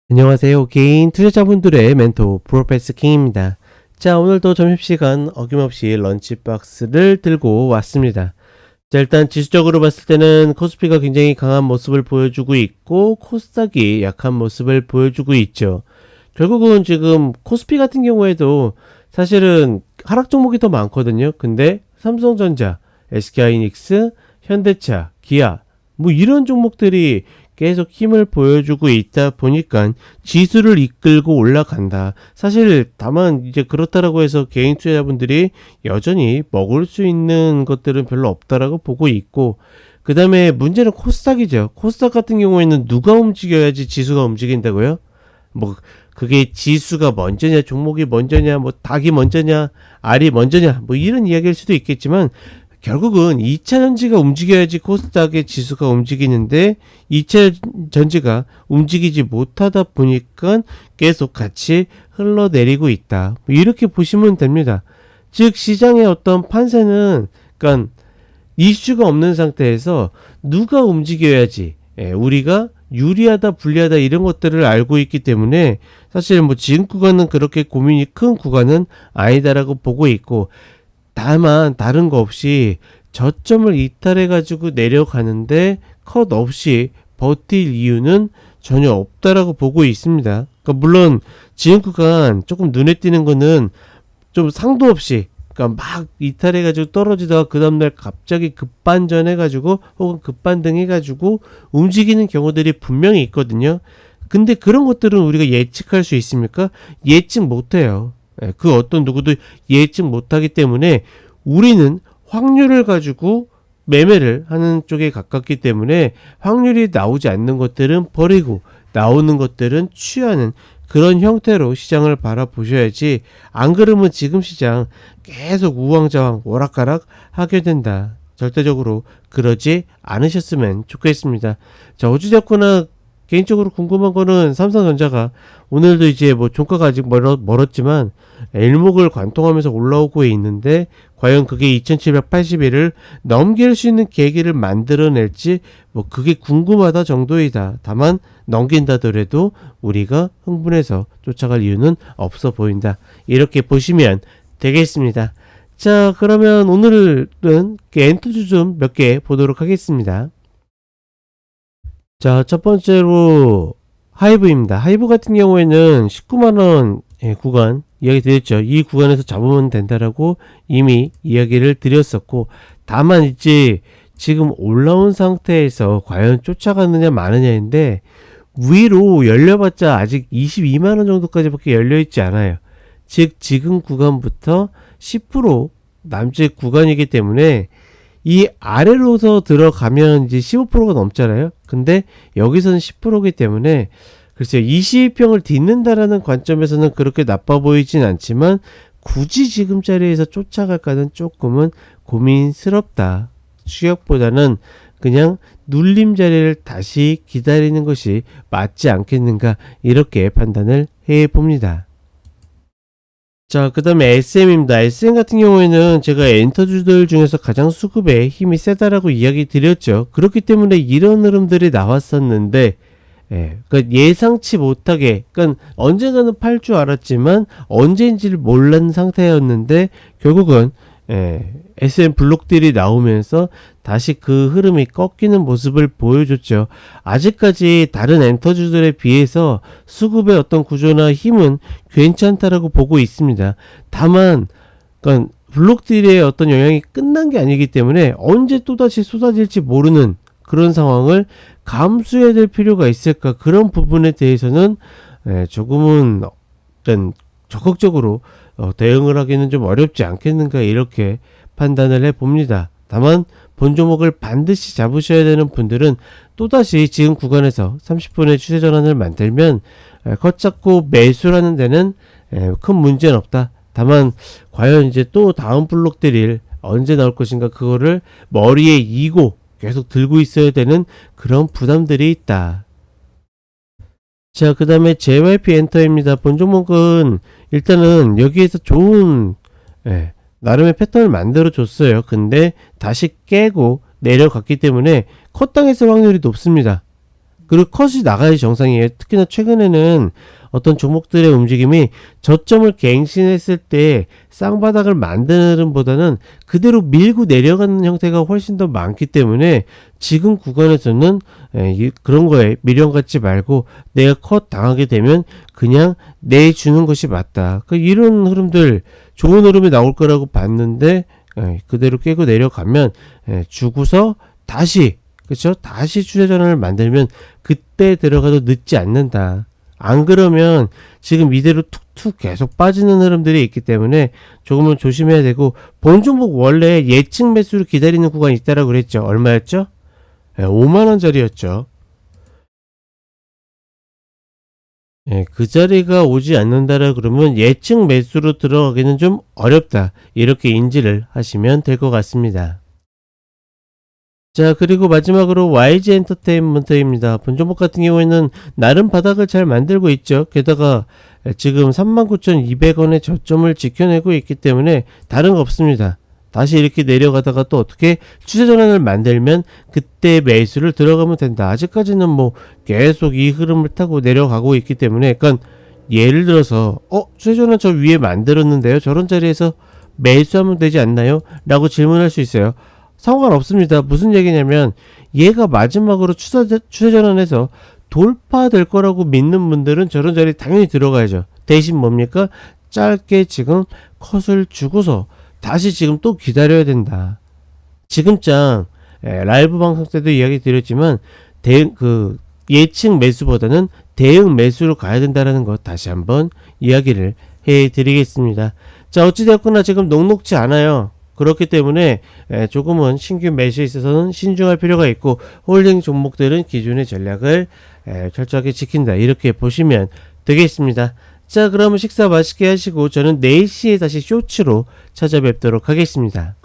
안녕하세요. 개인 투자자분들의 멘토 프로페서 킹입니다. 자, 오늘도 점심시간 어김없이 런치박스를 들고 왔습니다. 자, 일단 지수적으로 봤을 때는 코스피가 굉장히 강한 모습을 보여주고 있고 코스닥이 약한 모습을 보여주고 있죠. 결국은 지금 코스피 같은 경우에도 사실은 하락 종목이 더 많거든요. 근데 삼성전자, SK하이닉스, 현대차, 기아 뭐 이런 종목들이 계속 힘을 보여주고 있다 보니까 지수를 이끌고 올라간다. 사실 다만 이제 그렇다라고 해서 개인 투자자분들이 여전히 먹을 수 있는 것들은 별로 없다라고 보고 있고, 그 다음에 문제는 코스닥이죠. 코스닥 같은 경우에는 누가 움직여야지 지수가 움직인다고요? 뭐 그게 지수가 먼저냐, 종목이 먼저냐, 뭐 닭이 먼저냐, 알이 먼저냐, 뭐 이런 이야기일 수도 있겠지만 결국은 2차 전지가 움직여야지 코스닥의 지수가 움직이는데 2차 전지가 움직이지 못하다 보니까 계속 같이 흘러내리고 있다. 뭐 이렇게 보시면 됩니다. 즉 시장의 어떤 판세는 그러니까 이슈가 없는 상태에서 누가 움직여야지 우리가 유리하다 불리하다 이런 것들을 알고 있기 때문에 사실 뭐 지금 구간은 그렇게 고민이 큰 구간은 아니다라고 보고 있고, 다만 다른 거 없이 저점을 이탈해 가지고 내려가는데 컷 없이 버틸 이유는 전혀 없다라고 보고 있습니다. 그러니까 물론 지금 구간 조금 눈에 띄는 거는 좀 상도 없이 그러니까 막 이탈해 가지고 떨어지다가 그 다음날 갑자기 급반전 해가지고 혹은 급반등 해가지고 움직이는 경우들이 분명히 있거든요. 근데 그런 것들은 우리가 예측할 수 있습니까? 예측 못해요. 그 어떤 누구도 예측 못하기 때문에 우리는 확률을 가지고 매매를 하는 쪽에 가깝기 때문에 확률이 나오지 않는 것들은 버리고 나오는 것들은 취하는 그런 형태로 시장을 바라보셔야지, 안 그러면 지금 시장 계속 우왕좌왕 오락가락 하게 된다. 절대적으로 그러지 않으셨으면 좋겠습니다. 자, 어찌됐거나 개인적으로 궁금한 거는 삼성전자가 오늘도 이제 뭐 종가가 아직 멀었지만 일목을 관통하면서 올라오고 있는데 과연 그게 2781을 넘길 수 있는 계기를 만들어낼지 뭐 그게 궁금하다 정도이다. 다만 넘긴다더라도 우리가 흥분해서 쫓아갈 이유는 없어 보인다. 이렇게 보시면 되겠습니다. 자, 그러면 오늘은 엔터주 좀 몇 개 보도록 하겠습니다. 자, 첫 번째로 하이브입니다. 하이브 같은 경우에는 19만원 구간 이야기 드렸죠. 이 구간에서 잡으면 된다라고 이미 이야기를 드렸었고, 다만 이제 지금 올라온 상태에서 과연 쫓아가느냐 마느냐인데 위로 열려봤자 아직 22만원 정도까지밖에 열려있지 않아요. 즉 지금 구간부터 10% 남짓 구간이기 때문에 이 아래로서 들어가면 이제 15%가 넘잖아요. 근데 여기서는 10%이기 때문에 글쎄요, 22평을 딛는다라는 관점에서는 그렇게 나빠 보이진 않지만 굳이 지금 자리에서 쫓아갈까는 조금은 고민스럽다. 추격보다는 그냥 눌림 자리를 다시 기다리는 것이 맞지 않겠는가, 이렇게 판단을 해봅니다. 자, 그 다음에 SM입니다. SM 같은 경우에는 제가 엔터주들 중에서 가장 수급에 힘이 세다라고 이야기 드렸죠. 그렇기 때문에 이런 흐름들이 나왔었는데, 그러니까 예상치 못하게, 그러니까 언젠가는 팔 줄 알았지만 언제인지를 몰랐는 상태였는데 결국은 SM 블록들이 나오면서 다시 그 흐름이 꺾이는 모습을 보여줬죠. 아직까지 다른 엔터주들에 비해서 수급의 어떤 구조나 힘은 괜찮다라고 보고 있습니다. 다만 그러니까 블록들의 어떤 영향이 끝난 게 아니기 때문에 언제 또다시 쏟아질지 모르는 그런 상황을 감수해야 될 필요가 있을까, 그런 부분에 대해서는 조금은 어떤 적극적으로 대응을 하기는 좀 어렵지 않겠는가, 이렇게 판단을 해봅니다. 다만 본 종목을 반드시 잡으셔야 되는 분들은 또다시 지금 구간에서 30분의 추세 전환을 만들면 컷 잡고 매수라는 데는 큰 문제는 없다. 다만 과연 이제 또 다음 블록들이 언제 나올 것인가, 그거를 머리에 이고 계속 들고 있어야 되는 그런 부담들이 있다. 자, 그 다음에 JYP 엔터입니다. 본 종목은 일단은 여기에서 좋은 나름의 패턴을 만들어 줬어요. 근데 다시 깨고 내려갔기 때문에 컷당했을 확률이 높습니다. 그리고 컷이 나가야 정상이에요. 특히나 최근에는 어떤 종목들의 움직임이 저점을 갱신했을 때 쌍바닥을 만드는 흐름보다는 그대로 밀고 내려가는 형태가 훨씬 더 많기 때문에 지금 구간에서는 그런 거에 미련 갖지 말고 내가 컷 당하게 되면 그냥 내주는 것이 맞다. 이런 흐름들 좋은 흐름이 나올 거라고 봤는데 그대로 깨고 내려가면 주고서 다시 그렇죠? 다시 추세 전환을 만들면 그때 들어가도 늦지 않는다. 안 그러면 지금 이대로 툭툭 계속 빠지는 흐름들이 있기 때문에 조금은 조심해야 되고, 본 종목 원래 예측 매수를 기다리는 구간이 있다라고 그랬죠. 얼마였죠? 5만원짜리였죠. 그 자리가 오지 않는다라 그러면 예측 매수로 들어가기는 좀 어렵다. 이렇게 인지를 하시면 될 것 같습니다. 자, 그리고 마지막으로 YG 엔터테인먼트입니다. 본 종목 같은 경우에는 나름 바닥을 잘 만들고 있죠. 게다가 지금 39,200원의 저점을 지켜내고 있기 때문에 다른 거 없습니다. 다시 이렇게 내려가다가 또 어떻게 추세 전환을 만들면 그때 매수를 들어가면 된다. 아직까지는 뭐 계속 이 흐름을 타고 내려가고 있기 때문에, 그러니까 예를 들어서 추세 전환 저 위에 만들었는데요. 저런 자리에서 매수하면 되지 않나요? 라고 질문할 수 있어요. 상관없습니다. 무슨 얘기냐면 얘가 마지막으로 추세 전환해서 돌파될 거라고 믿는 분들은 저런 자리에 당연히 들어가야죠. 대신 뭡니까? 짧게 지금 컷을 주고서 다시 지금 또 기다려야 된다. 지금장 라이브 방송 때도 이야기 드렸지만 예측 매수보다는 대응 매수로 가야 된다는 거 다시 한번 이야기를 해드리겠습니다. 자, 어찌되었거나 지금 녹록지 않아요. 그렇기 때문에 조금은 신규 매수에 있어서는 신중할 필요가 있고, 홀딩 종목들은 기존의 전략을 철저하게 지킨다. 이렇게 보시면 되겠습니다. 자, 그러면 식사 맛있게 하시고 저는 4시에 다시 쇼츠로 찾아뵙도록 하겠습니다.